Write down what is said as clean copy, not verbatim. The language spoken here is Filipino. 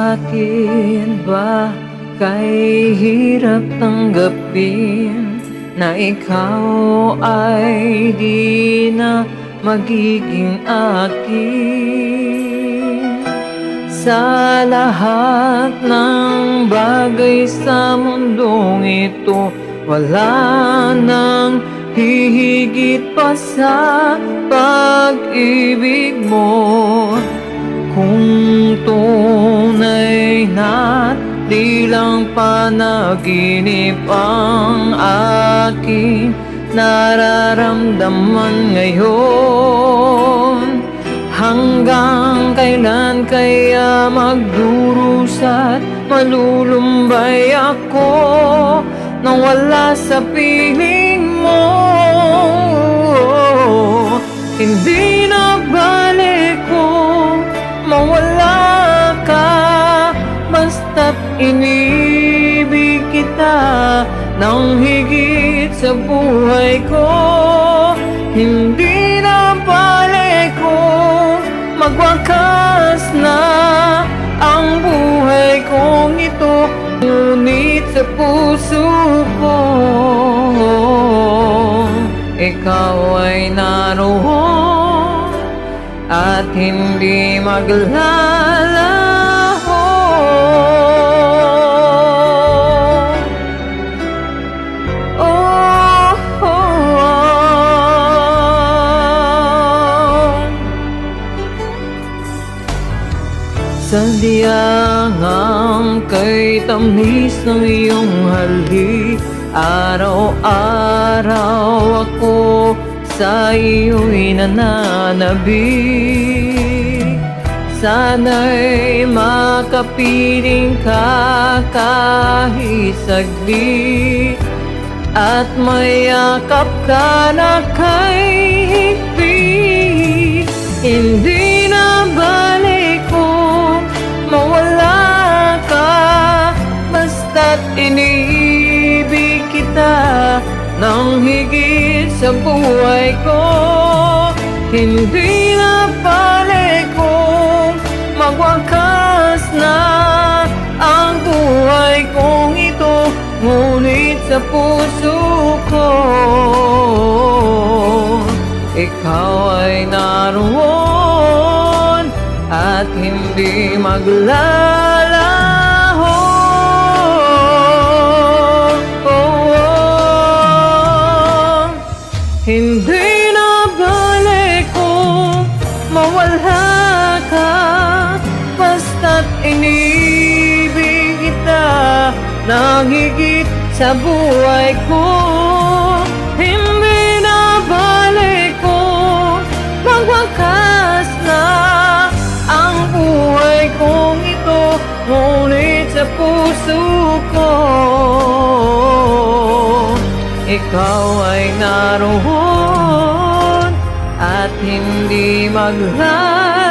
Bakit ba kay hirap tanggapin na ikaw ay di na magiging akin? Sa lahat ng bagay sa mundong ito, wala nang hihigit pa sa pag-ibig mo. Kung tunay na't di lang panaginip ang aking nararamdaman ngayon, hanggang kailan kaya magdurusa't malulumbay ako nang wala sa piling mo? Hindi na balik ko mawala ka, basta't inibig kita ng higit sa buhay ko. Hindi na balik ko magwakas na ang buhay kong ito, ngunit sa puso ko ikaw ay naroon at hindi maglalaho. Oh, oh, oh. Sadyang kay tamis ng iyong halik, araw-araw ako sa iyo'y nananabik. Sana'y makapiling ka kahit saglit, at mayakap ka na kay higpit. Hindi na balik ko mawala ka, basta't inibig kita ng higit sa buhay ko. Hindi na balik ko magwakas na ang buhay kong ito, ngunit sa puso ko ikaw ay naroon at hindi maglalaho. Hindi na balik ko mawala ka, basta't inibig kita ng higit sa buhay ko. Hindi na balik ko magwakas na ang buhay kong ito, ngunit sa puso ko ikaw ay naroon at hindi maglalaho.